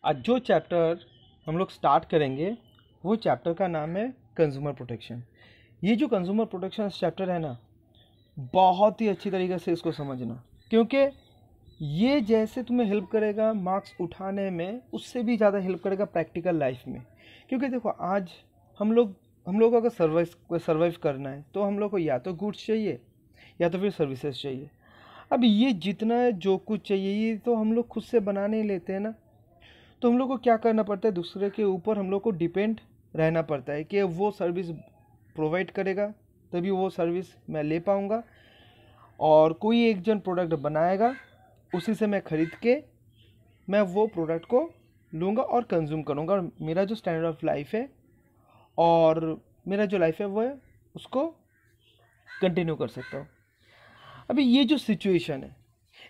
आज जो चैप्टर हम लोग स्टार्ट करेंगे वो चैप्टर का नाम है कंज्यूमर प्रोटेक्शन। ये जो कंज्यूमर प्रोटेक्शन चैप्टर है ना, बहुत ही अच्छी तरीके से इसको समझना, क्योंकि ये जैसे तुम्हें हेल्प करेगा मार्क्स उठाने में, उससे भी ज़्यादा हेल्प करेगा प्रैक्टिकल लाइफ में। क्योंकि देखो, आज हम लोग को अगर सर्वाइव करना है तो हम लोग को या तो गुड्स चाहिए या तो फिर सर्विसेज चाहिए। अब ये जितना है, जो कुछ चाहिए, ये तो हम लोग खुद से बना नहीं लेते हैं ना। तो हम लोग को क्या करना पड़ता है, दूसरे के ऊपर हम लोग को डिपेंड रहना पड़ता है कि वो सर्विस प्रोवाइड करेगा तभी वो सर्विस मैं ले पाऊँगा, और कोई एक जन प्रोडक्ट बनाएगा, उसी से मैं ख़रीद के मैं वो प्रोडक्ट को लूँगा और कंज्यूम करूँगा, और मेरा जो स्टैंडर्ड ऑफ लाइफ है और मेरा जो लाइफ है वो है उसको कंटिन्यू कर सकता हूँ। अभी ये जो सिचुएशन है,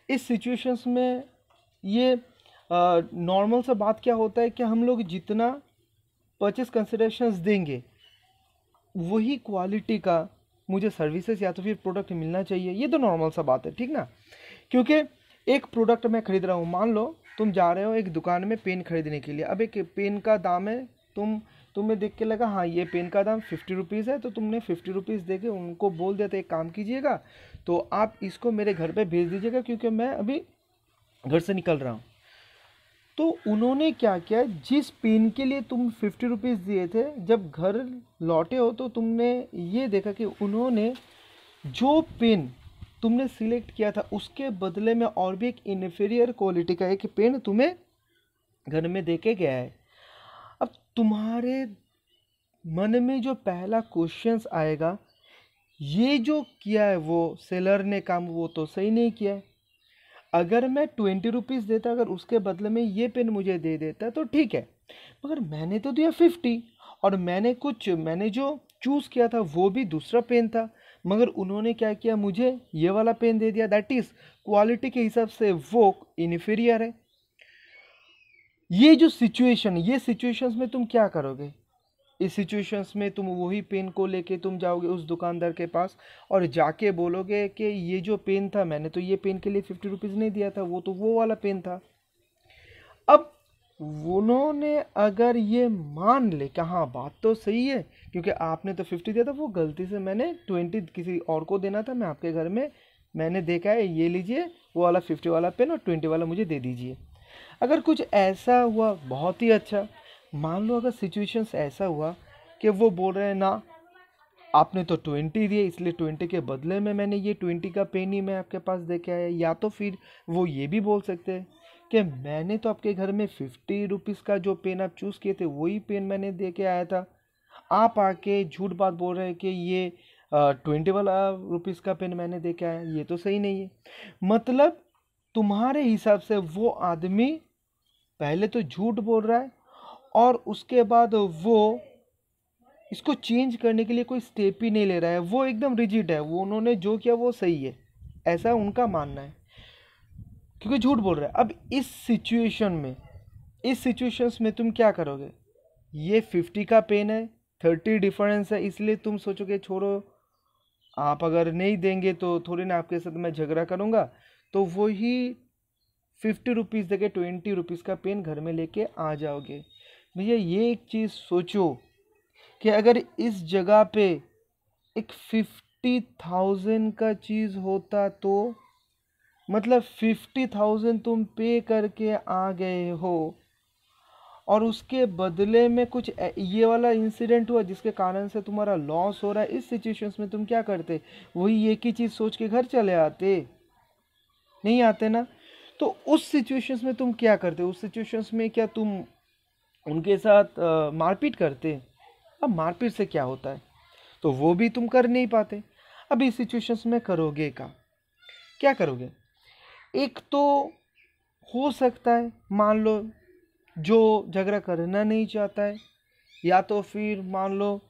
इस सिचुएशंस में ये नॉर्मल सा बात क्या होता है कि हम लोग जितना परचेस कंसिडरेशंस देंगे वही क्वालिटी का मुझे सर्विसेज या तो फिर प्रोडक्ट मिलना चाहिए। ये तो नॉर्मल सा बात है, ठीक ना। क्योंकि एक प्रोडक्ट मैं खरीद रहा हूँ, मान लो तुम जा रहे हो एक दुकान में पेन खरीदने के लिए। अब एक पेन का दाम है, तुम्हें देख के लगा हाँ ये पेन का दाम 50 रुपीज़ है, तो तुमने 50 रुपीज़ दे के उनको बोल दिया था एक काम कीजिएगा तो आप इसको मेरे घर पे भेज दीजिएगा, क्योंकि मैं अभी घर से निकल रहा हूँ। तो उन्होंने क्या किया, जिस पेन के लिए तुम 50 रुपीज़ दिए थे, जब घर लौटे हो तो तुमने ये देखा कि उन्होंने जो पेन तुमने सिलेक्ट किया था उसके बदले में और भी एक इन्फीरियर क्वालिटी का एक पेन तुम्हें घर में दे के गया है। अब तुम्हारे मन में जो पहला क्वेश्चंस आएगा, ये जो किया है वो सेलर ने काम, वो तो सही नहीं किया है। अगर मैं 20 रुपीज़ देता, अगर उसके बदले में ये पेन मुझे दे देता तो ठीक है, मगर मैंने तो दिया 50, और मैंने जो चूज़ किया था वो भी दूसरा पेन था, मगर उन्होंने क्या किया, मुझे ये वाला पेन दे दिया। दैट इज़ क्वालिटी के हिसाब से वो इन्फीरियर है। ये जो सिचुएशन, ये सिचुएशंस में तुम क्या करोगे? इस सिचुएशंस में तुम वही पेन को लेके तुम जाओगे उस दुकानदार के पास और जाके बोलोगे कि ये जो पेन था, मैंने तो ये पेन के लिए 50 रुपीज़ नहीं दिया था, वो तो वो वाला पेन था। अब उन्होंने अगर ये मान ले कि हाँ बात तो सही है, क्योंकि आपने तो 50 दिया था, वो गलती से मैंने 20 किसी और को देना था, मैं आपके घर में मैंने देखा है, ये लीजिए वो वाला 50 वाला पेन और 20 वाला मुझे दे दीजिए। अगर कुछ ऐसा हुआ बहुत ही अच्छा। मान लो अगर सिचुएशंस ऐसा हुआ कि वो बोल रहे हैं ना, आपने तो 20 दिए, इसलिए 20 के बदले में मैंने ये 20 का पेन ही मैं आपके पास दे के आया। या तो फिर वो ये भी बोल सकते हैं कि मैंने तो आपके घर में 50 रुपीज़ का जो पेन आप चूज़ किए थे वही पेन मैंने दे के आया था, आप आके झूठ बात बोल रहे हैं कि ये 20 वाला रुपीज़ का पेन मैंने दे के आया। ये तो सही नहीं है। मतलब तुम्हारे हिसाब से वो आदमी पहले तो झूठ बोल रहा है, और उसके बाद वो इसको चेंज करने के लिए कोई स्टेप ही नहीं ले रहा है, वो एकदम रिजिड है, वो उन्होंने जो किया वो सही है, ऐसा उनका मानना है, क्योंकि झूठ बोल रहा है। अब इस सिचुएशंस में तुम क्या करोगे? ये 50 का पेन है, 30 डिफरेंस है, इसलिए तुम सोचोगे छोड़ो, आप अगर नहीं देंगे तो थोड़ी ना आपके साथ मैं झगड़ा करूँगा, तो वही 50 रुपीज़ देके 20 रुपीज़ का पेन घर में लेके आ जाओगे। भैया ये एक चीज़ सोचो कि अगर इस जगह पे एक 50,000 का चीज़ होता तो, मतलब 50,000 तुम पे करके आ गए हो, और उसके बदले में कुछ ये वाला इंसिडेंट हुआ जिसके कारण से तुम्हारा लॉस हो रहा है। इस सिचुएशंस में तुम क्या करते? वही एक ही चीज़ सोच के घर चले आते? नहीं आते ना। तो उस सिचुएशंस में तुम क्या करते? उस सिचुएशंस में क्या तुम उनके साथ मारपीट करते? अब मारपीट से क्या होता है, तो वो भी तुम कर नहीं पाते। अब इस सिचुएशंस में करोगे क्या करोगे? एक तो हो सकता है, मान लो जो झगड़ा करना नहीं चाहता है, या तो फिर मान लो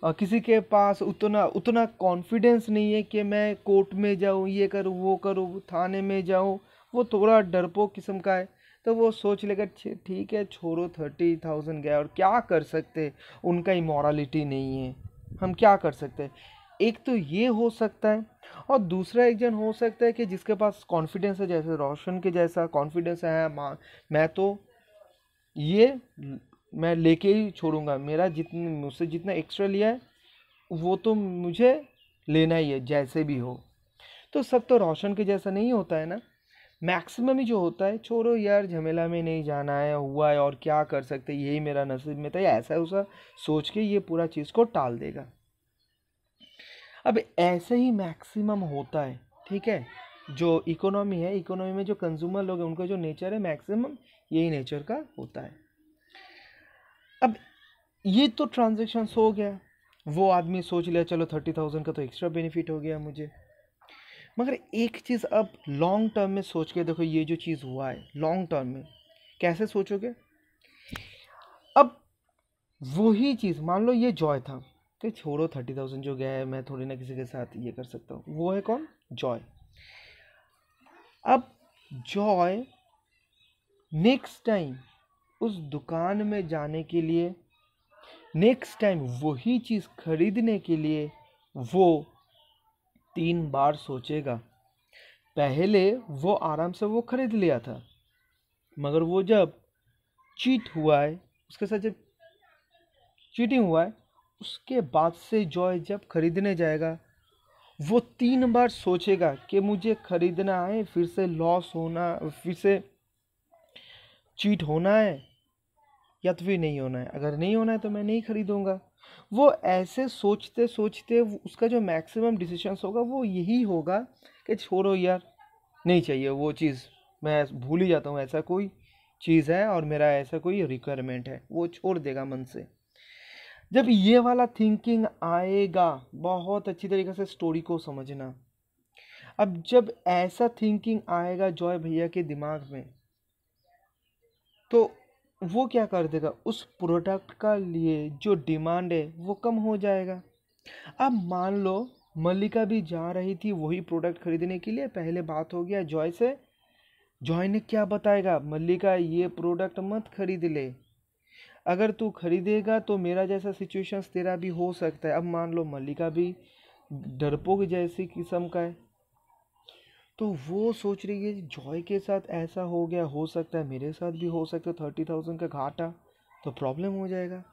किसी के पास उतना उतना कॉन्फिडेंस नहीं है कि मैं कोर्ट में जाऊँ, ये करूँ वो करूँ, थाने में जाऊँ, वो थोड़ा डरपोक किस्म का है, तो वो सोच लेगा ठीक है छोड़ो, 30,000 गया, और क्या कर सकते, उनका इमोरलिटी नहीं है, हम क्या कर सकते हैं। एक तो ये हो सकता है, और दूसरा एक जन हो सकता है कि जिसके पास कॉन्फिडेंस है, जैसे रोशन के जैसा कॉन्फिडेंस है, मैं तो ये मैं लेके ही छोड़ूंगा, मेरा जितने मुझसे जितना एक्स्ट्रा लिया है वो तो मुझे लेना ही है जैसे भी हो। तो सब तो रोशन के जैसा नहीं होता है ना, मैक्सिमम ही जो होता है छोड़ो यार, झमेला में नहीं जाना है, हुआ है और क्या कर सकते, यही मेरा नसीब में था, या ऐसा वैसा सोच के ये पूरा चीज़ को टाल देगा। अब ऐसे ही मैक्सिमम होता है, ठीक है। जो इकोनॉमी है, इकोनॉमी में जो कंज्यूमर लोग हैं उनका जो नेचर है मैक्सिमम यही नेचर का होता है। अब ये तो ट्रांजेक्शन्स हो गया, वो आदमी सोच लिया चलो 30,000 का तो एक्स्ट्रा बेनिफिट हो गया मुझे। मगर एक चीज़ अब लॉन्ग टर्म में सोच के देखो, ये जो चीज़ हुआ है लॉन्ग टर्म में कैसे सोचोगे। अब वही चीज़ मान लो ये जॉय था, कि छोड़ो 30,000 जो गया है, मैं थोड़ी ना किसी के साथ ये कर सकता हूँ, वो है कौन, जॉय। अब जॉय नेक्स्ट टाइम उस दुकान में जाने के लिए, नेक्स्ट टाइम वही चीज़ खरीदने के लिए वो 3 बार सोचेगा। पहले वो आराम से वो खरीद लिया था, मगर वो जब चीट हुआ है, उसके साथ जब चीटिंग हुआ है, उसके बाद से जॉय जब खरीदने जाएगा वो 3 बार सोचेगा कि मुझे खरीदना है, फिर से लॉस होना, फिर से चीट होना है या तो फिर नहीं होना है। अगर नहीं होना है तो मैं नहीं खरीदूंगा। वो ऐसे सोचते सोचते उसका जो मैक्सिमम डिसीजंस होगा वो यही होगा कि छोड़ो यार, नहीं चाहिए वो चीज़, मैं भूल ही जाता हूँ ऐसा कोई चीज़ है और मेरा ऐसा कोई रिक्वायरमेंट है, वो छोड़ देगा मन से। जब ये वाला थिंकिंग आएगा, बहुत अच्छी तरीके से स्टोरी को समझना, अब जब ऐसा थिंकिंग आएगा जॉय भैया के दिमाग में, तो वो क्या कर देगा, उस प्रोडक्ट का लिए जो डिमांड है वो कम हो जाएगा। अब मान लो मल्लिका भी जा रही थी वही प्रोडक्ट खरीदने के लिए, पहले बात हो गया जॉय से, जॉय ने क्या बताएगा, मल्लिका ये प्रोडक्ट मत खरीद ले, अगर तू खरीदेगा तो मेरा जैसा सिचुएशन तेरा भी हो सकता है। अब मान लो मल्लिका भी डरपोक जैसी किस्म का है, तो वो सोच रही है जॉय के साथ ऐसा हो गया, हो सकता है मेरे साथ भी हो सकता है, 30,000 का घाटा तो प्रॉब्लम हो जाएगा।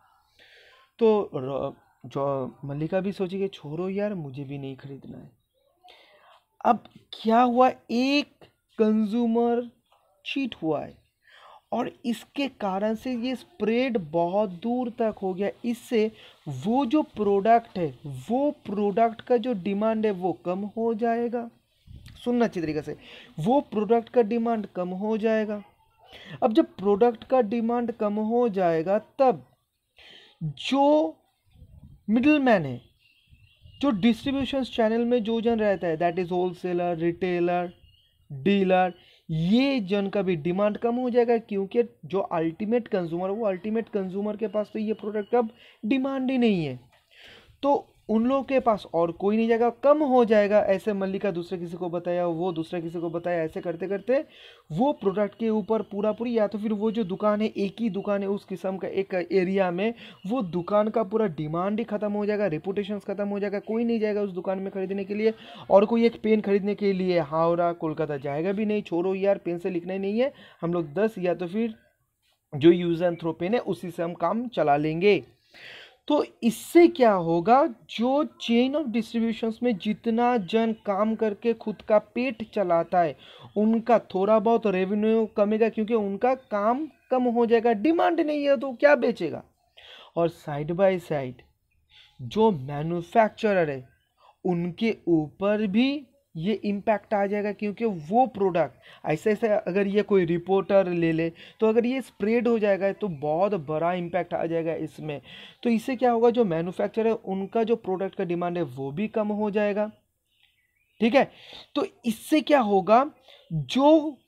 तो जो मल्लिका भी सोचेगी छोड़ो यार, मुझे भी नहीं खरीदना है। अब क्या हुआ, एक कंज्यूमर चीट हुआ है और इसके कारण से ये स्प्रेड बहुत दूर तक हो गया। इससे वो जो प्रोडक्ट है, वो प्रोडक्ट का जो डिमांड है वो कम हो जाएगा। सुनना अच्छी तरीके से, वो प्रोडक्ट का डिमांड कम हो जाएगा। अब जब प्रोडक्ट का डिमांड कम हो जाएगा तब जो मिडिल मैन है, जो डिस्ट्रीब्यूशन चैनल में जो जन रहता है, that is wholesaler, retailer, dealer, ये जन का भी डिमांड कम हो जाएगा, क्योंकि जो अल्टीमेट कंज्यूमर, वो अल्टीमेट कंज्यूमर के पास तो ये प्रोडक्ट का डिमांड ही नहीं है, तो उन लोगों के पास और कोई नहीं जाएगा, कम हो जाएगा। ऐसे मल्लिका दूसरे किसी को बताया, वो दूसरे किसी को बताया, ऐसे करते करते वो प्रोडक्ट के ऊपर पूरा पूरी, या तो फिर वो जो दुकान है, एक ही दुकान है उस किस्म का एक एरिया में, वो दुकान का पूरा डिमांड ही खत्म हो जाएगा, रेपुटेशन खत्म हो जाएगा, कोई नहीं जाएगा उस दुकान में खरीदने के लिए। और कोई एक पेन खरीदने के लिए हावड़ा कोलकाता जाएगा भी नहीं, छोड़ो यार पेन से लिखना ही नहीं है, हम लोग 10 या तो फिर जो यूज एंड थ्रो पेन है उसी से हम काम चला लेंगे। तो इससे क्या होगा, जो चेन ऑफ डिस्ट्रीब्यूशंस में जितना जन काम करके खुद का पेट चलाता है, उनका थोड़ा बहुत रेवेन्यू कमेगा, क्योंकि उनका काम कम हो जाएगा, डिमांड नहीं है तो क्या बेचेगा। और साइड बाय साइड जो मैन्युफैक्चरर है उनके ऊपर भी ये इम्पैक्ट आ जाएगा, क्योंकि वो प्रोडक्ट ऐसे ऐसे, अगर ये कोई रिपोर्टर ले ले तो अगर ये स्प्रेड हो जाएगा तो बहुत बड़ा इम्पैक्ट आ जाएगा इसमें। तो इससे क्या होगा, जो मैन्युफैक्चरर है उनका जो प्रोडक्ट का डिमांड है वो भी कम हो जाएगा, ठीक है। तो इससे क्या होगा, जो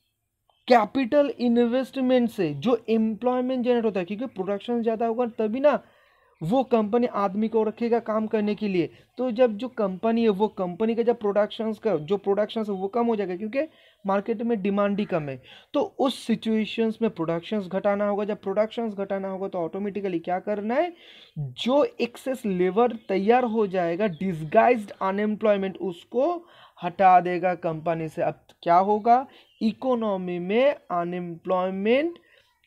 कैपिटल इन्वेस्टमेंट से जो एम्प्लॉयमेंट जनरेट होता है, क्योंकि प्रोडक्शन ज़्यादा होगा तभी ना वो कंपनी आदमी को रखेगा काम करने के लिए। तो जब जो कंपनी है, वो कंपनी का जब प्रोडक्शन है वो कम हो जाएगा, क्योंकि मार्केट में डिमांड ही कम है। तो उस सिचुएशंस में प्रोडक्शंस घटाना होगा, जब प्रोडक्शंस घटाना होगा तो ऑटोमेटिकली क्या करना है, जो एक्सेस लेबर तैयार हो जाएगा, डिस्गाइज्ड अनएम्प्लॉयमेंट, उसको हटा देगा कंपनी से। अब क्या होगा, इकोनॉमी में अनएम्प्लॉयमेंट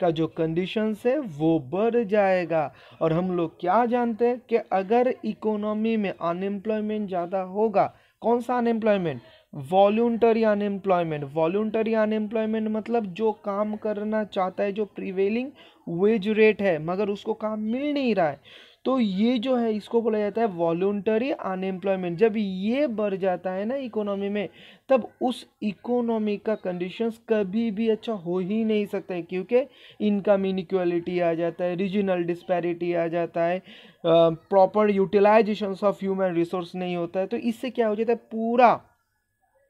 का जो कंडीशंस है वो बढ़ जाएगा। और हम लोग क्या जानते हैं कि अगर इकोनॉमी में अनएम्प्लॉयमेंट ज़्यादा होगा, कौन सा unemployment? Voluntary unemployment. Voluntary unemployment मतलब जो काम करना चाहता है, जो प्रिवेलिंग वेज रेट है, मगर उसको काम मिल नहीं रहा है, तो ये जो है इसको बोला जाता है वॉल्यूंटरी अनएम्प्लॉयमेंट। जब ये बढ़ जाता है ना इकोनॉमी में, तब उस इकोनॉमी का कंडीशंस कभी भी अच्छा हो ही नहीं सकता है, क्योंकि इनकम इनइक्वालिटी आ जाता है, रीजनल डिस्पैरिटी आ जाता है, proper utilisation of human resource नहीं होता है। तो इससे क्या हो जाता है, पूरा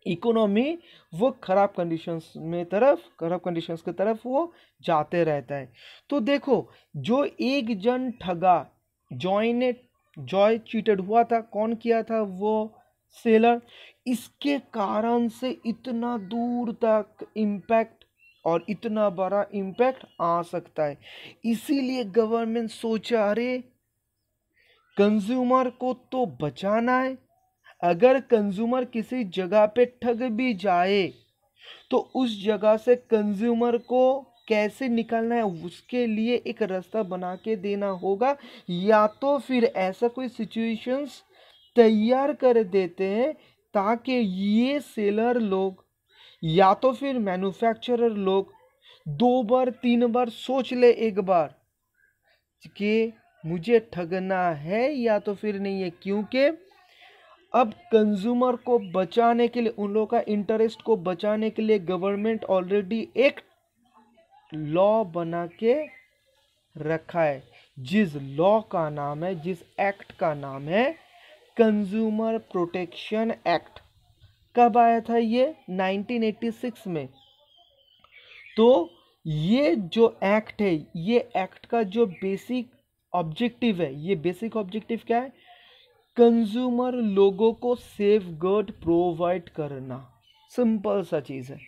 इकोनॉमी वो खराब कंडीशंस की तरफ वो जाते रहता है। तो देखो, जो एक जन ठगा, जॉय चीटेड हुआ था, कौन किया था? वो सेलर। इसके कारण से इतना दूर तक इम्पैक्ट, और इतना बड़ा इम्पैक्ट आ सकता है। इसीलिए गवर्नमेंट सोचा, अरे कंज्यूमर को तो बचाना है, अगर कंज्यूमर किसी जगह पे ठग भी जाए तो उस जगह से कंज्यूमर को कैसे निकालना है, उसके लिए एक रास्ता बना के देना होगा। या तो फिर ऐसा कोई सिचुएशंस तैयार कर देते हैं ताकि ये सेलर लोग या तो फिर मैन्युफैक्चरर लोग 2 बार 3 बार सोच ले एक बार कि मुझे ठगना है या तो फिर नहीं है। क्योंकि अब कंज्यूमर को बचाने के लिए, उन लोगों का इंटरेस्ट को बचाने के लिए गवर्नमेंट ऑलरेडी एक लॉ बना के रखा है, जिस लॉ का नाम है, जिस एक्ट का नाम है कंज्यूमर प्रोटेक्शन एक्ट। कब आया था ये? 1986 में। तो ये जो एक्ट है, ये एक्ट का जो बेसिक ऑब्जेक्टिव है, ये बेसिक ऑब्जेक्टिव क्या है? कंज्यूमर लोगों को सेफगार्ड प्रोवाइड करना। सिंपल सा चीज़ है,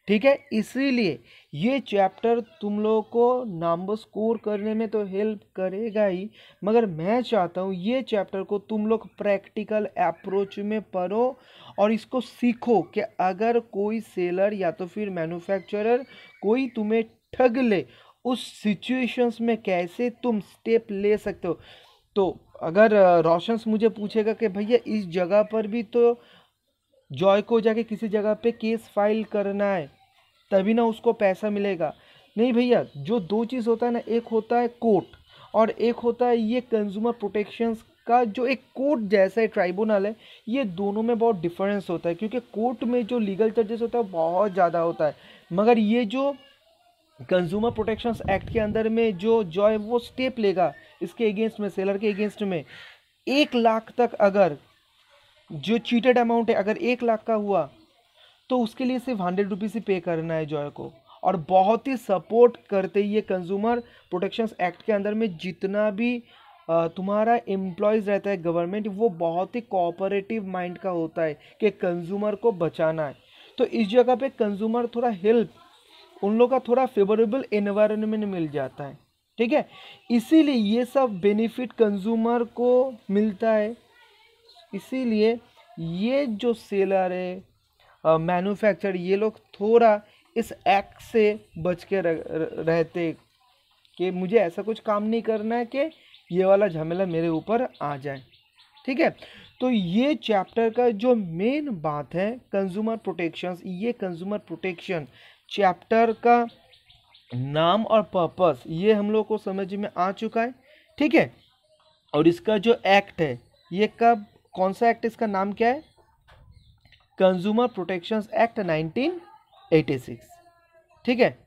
ठीक है। इसीलिए ये चैप्टर तुम लोगों को नंबर स्कोर करने में तो हेल्प करेगा ही, मगर मैं चाहता हूँ ये चैप्टर को तुम लोग प्रैक्टिकल अप्रोच में पढ़ो और इसको सीखो कि अगर कोई सेलर या तो फिर मैन्युफैक्चरर कोई तुम्हें ठग ले, उस सिचुएशंस में कैसे तुम स्टेप ले सकते हो। तो अगर रोशंस मुझे पूछेगा कि भैया इस जगह पर भी तो जॉय को जाके किसी जगह पे केस फाइल करना है तभी ना उसको पैसा मिलेगा, नहीं भैया। जो दो चीज़ होता है ना, एक होता है कोर्ट और एक होता है ये कंज्यूमर प्रोटेक्शंस का जो एक कोर्ट जैसा ट्राइब्यूनल है, ये दोनों में बहुत डिफरेंस होता है। क्योंकि कोर्ट में जो लीगल चार्जेस होता है बहुत ज़्यादा होता है, मगर ये जो कंज्यूमर प्रोटेक्शंस एक्ट के अंदर में जो जॉय वो स्टेप लेगा इसके अगेंस्ट में, सेलर के अगेंस्ट में, 1 लाख तक अगर जो चीटेड अमाउंट है अगर 1 लाख का हुआ तो उसके लिए सिर्फ 100 रुपीज़ ही पे करना है जॉय को। और बहुत ही सपोर्ट करते ये कंज्यूमर प्रोटेक्शंस एक्ट के अंदर में जितना भी तुम्हारा एम्प्लॉयज़ रहता है गवर्नमेंट, वो बहुत ही कोऑपरेटिव माइंड का होता है कि कंज्यूमर को बचाना है। तो इस जगह पे कंज्यूमर थोड़ा हेल्प, उन लोग का थोड़ा फेवरेबल एनवायरनमेंट मिल जाता है, ठीक है। इसीलिए ये सब बेनिफिट कंज्यूमर को मिलता है। इसीलिए ये जो सेलर है, मैन्युफैक्चर, ये लोग थोड़ा इस एक्ट से बच के रहते कि मुझे ऐसा कुछ काम नहीं करना है कि ये वाला झमेला मेरे ऊपर आ जाए, ठीक है। तो ये चैप्टर का जो मेन बात है कंज्यूमर प्रोटेक्शंस, ये कंज्यूमर प्रोटेक्शन चैप्टर का नाम और पर्पस ये हम लोग को समझ में आ चुका है, ठीक है। और इसका जो एक्ट है ये कब, कौन सा एक्ट, इसका नाम क्या है? कंज्यूमर प्रोटेक्शंस एक्ट 1986, ठीक है।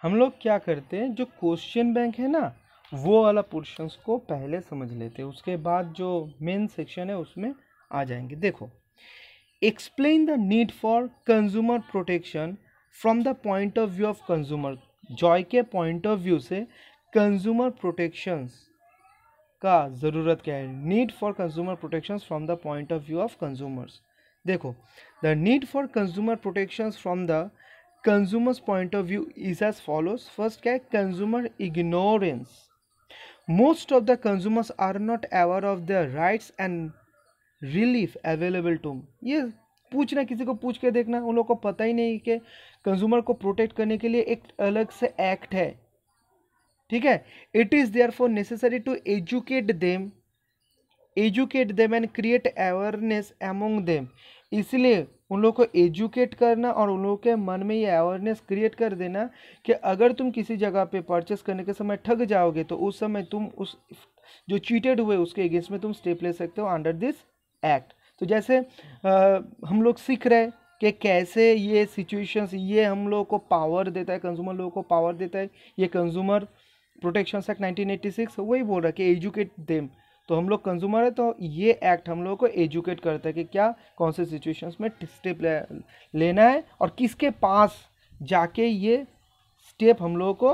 हम लोग क्या करते हैं, जो क्वेश्चन बैंक है ना वो वाला पोर्शंस को पहले समझ लेते हैं, उसके बाद जो मेन सेक्शन है उसमें आ जाएंगे। देखो, explain the need for consumer protection from the point of view of consumer. जॉय के पॉइंट ऑफ व्यू से कंज्यूमर प्रोटेक्शंस का ज़रूरत क्या है, need for consumer protections from the point of view of consumers. देखो, the need for consumer protections from the consumers point of view is as follows. First क्या है, consumer ignorance. Most of the consumers are not aware of their rights and relief available to. ये पूछना, किसी को पूछ के देखना, उन लोगों को पता ही नहीं कि कंज्यूमर को प्रोटेक्ट करने के लिए एक अलग से एक्ट है, ठीक है। It is therefore necessary to educate them and create awareness among them. इसलिए उन लोगों को एजुकेट करना और उन लोगों के मन में ये अवेयरनेस क्रिएट कर देना कि अगर तुम किसी जगह पे परचेस करने के समय ठग जाओगे तो उस समय तुम उस जो चीटेड हुए उसके अगेंस्ट में तुम स्टेप ले सकते हो अंडर दिस एक्ट। तो जैसे हम लोग सीख रहे हैं कि कैसे ये सिचुएशंस, ये हम लोग को पावर देता है, कंज्यूमर लोगों को पावर देता है, ये कंज्यूमर प्रोटेक्शन एक्ट 1986 वही बोल रहा है कि एजुकेट देम। तो हम लोग कंज्यूमर है तो ये एक्ट हम लोगों को एजुकेट करता है कि क्या कौन से सिचुएशंस में स्टेप लेना है और किसके पास जाके ये स्टेप हम लोगों को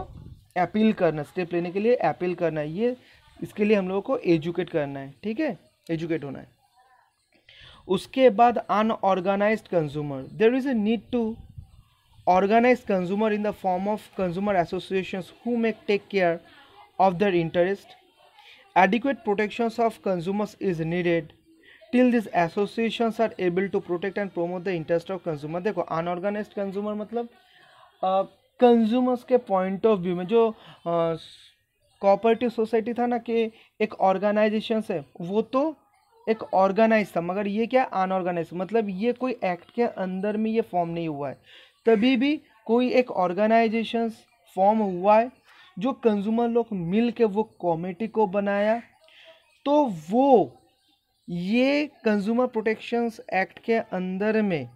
अपील करना, स्टेप लेने के लिए अपील करना है, ये इसके लिए हम लोगों को एजुकेट करना है, ठीक है, एजुकेट होना है। उसके बाद unorganised consumer, there is a need to organise consumer in the form of consumer associations who may take care of their interest. Adequate protections of consumers is needed till these associations are able to protect and promote the interest of consumer। देखो unorganised consumer मतलब consumers के point of view में जो cooperative society था ना कि एक organisation है वो तो एक ऑर्गेनाइज था, मगर ये क्या अनऑर्गेनाइज, मतलब ये कोई एक्ट के अंदर में ये फॉर्म नहीं हुआ है, तभी भी कोई एक ऑर्गेनाइजेशन फॉर्म हुआ है जो कंज्यूमर लोग मिल के वो कमेटी को बनाया, तो वो ये कंज्यूमर प्रोटेक्शंस एक्ट के अंदर में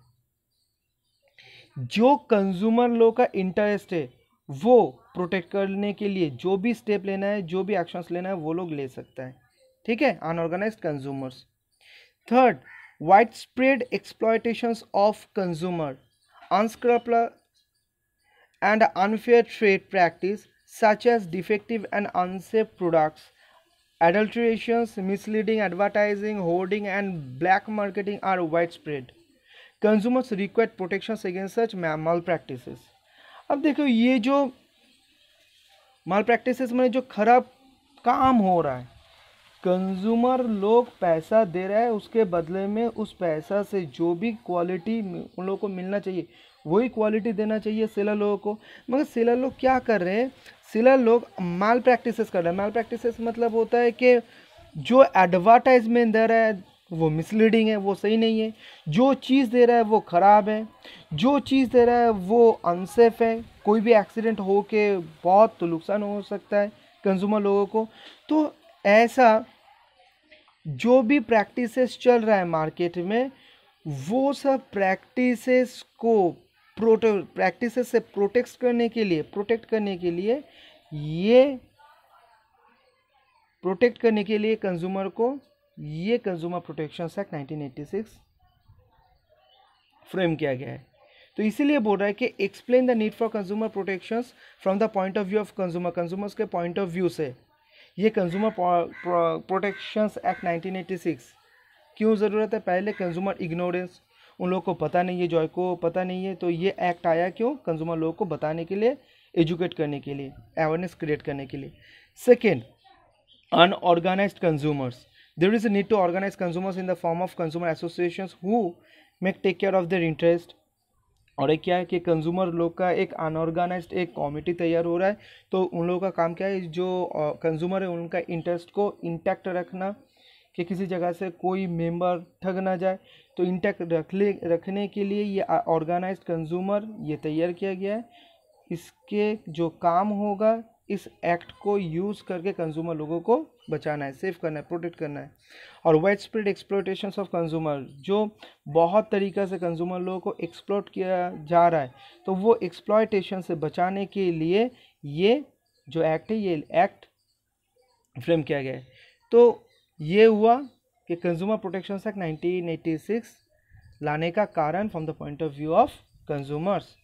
जो कंज्यूमर लोग का इंटरेस्ट है वो प्रोटेक्ट करने के लिए जो भी स्टेप लेना है, जो भी एक्शंस लेना है वो लोग ले सकता है, ठीक है, unorganised consumers. Third, wide spread exploitations of consumer, unscrupulous and unfair trade practice such as defective and unsafe products, adulterations, misleading advertising, hoarding and black marketing are widespread. Consumers require protections against such malpractices। अब देखो ये जो malpractices में जो खराब काम हो रहा है, कंज्यूमर लोग पैसा दे रहा है, उसके बदले में उस पैसा से जो भी क्वालिटी उन लोगों को मिलना चाहिए वही क्वालिटी देना चाहिए सेलर लोगों को, मगर सेलर लोग क्या कर रहे हैं, सेलर लोग माल प्रैक्टिसेस कर रहे हैं। माल प्रैक्टिसेस मतलब होता है कि जो एडवर्टाइजमेंट दे रहा है वो मिसलीडिंग है, वो सही नहीं है, जो चीज़ दे रहा है वो ख़राब है, जो चीज़ दे रहा है वो अनसेफ है, कोई भी एक्सीडेंट हो के बहुत नुकसान हो सकता है कंज्यूमर लोगों को। तो ऐसा जो भी प्रैक्टिसेस चल रहा है मार्केट में वो सब प्रैक्टिसेस को प्रैक्टिसेस से प्रोटेक्ट करने के लिए कंज्यूमर को ये कंज्यूमर प्रोटेक्शन एक्ट 1986 फ्रेम किया गया है। तो इसीलिए बोल रहा है कि explain the need for consumer protections from the point of view of consumers के पॉइंट ऑफ व्यू से ये कंज्यूमर प्रोटेक्शंस एक्ट 1986 क्यों ज़रूरत है। पहले कंज्यूमर इग्नोरेंस, उन लोगों को पता नहीं है, जॉय को पता नहीं है, तो ये एक्ट आया क्यों, कंज्यूमर लोगों को बताने के लिए, एजुकेट करने के लिए, अवेयरनेस क्रिएट करने के लिए। Second, unorganised consumers, there is a need to organise consumers in the form of consumer associations who make take care of their interest. और एक क्या है कि कंज्यूमर लोग का एक अनऑर्गेनाइज्ड एक कमिटी तैयार हो रहा है, तो उन लोगों का काम क्या है, जो कंज्यूमर है उनका इंटरेस्ट को इंटैक्ट रखना कि किसी जगह से कोई मेंबर ठग ना जाए, तो इंटैक्ट रखने के लिए ये ऑर्गेनाइज्ड कंज्यूमर ये तैयार किया गया है। इसके जो काम होगा इस एक्ट को यूज़ करके कंज्यूमर लोगों को बचाना है, सेव करना है, प्रोटेक्ट करना है। और wide spread exploitations of consumer, जो बहुत तरीक़ा से कंज्यूमर लोगों को एक्सप्लॉयट किया जा रहा है, तो वो एक्सप्लॉयटेशन से बचाने के लिए ये जो एक्ट है ये एक्ट फ्रेम किया गया है। तो ये हुआ कि कंज्यूमर प्रोटेक्शन एक्ट 1986 लाने का कारण from the point of view of consumers.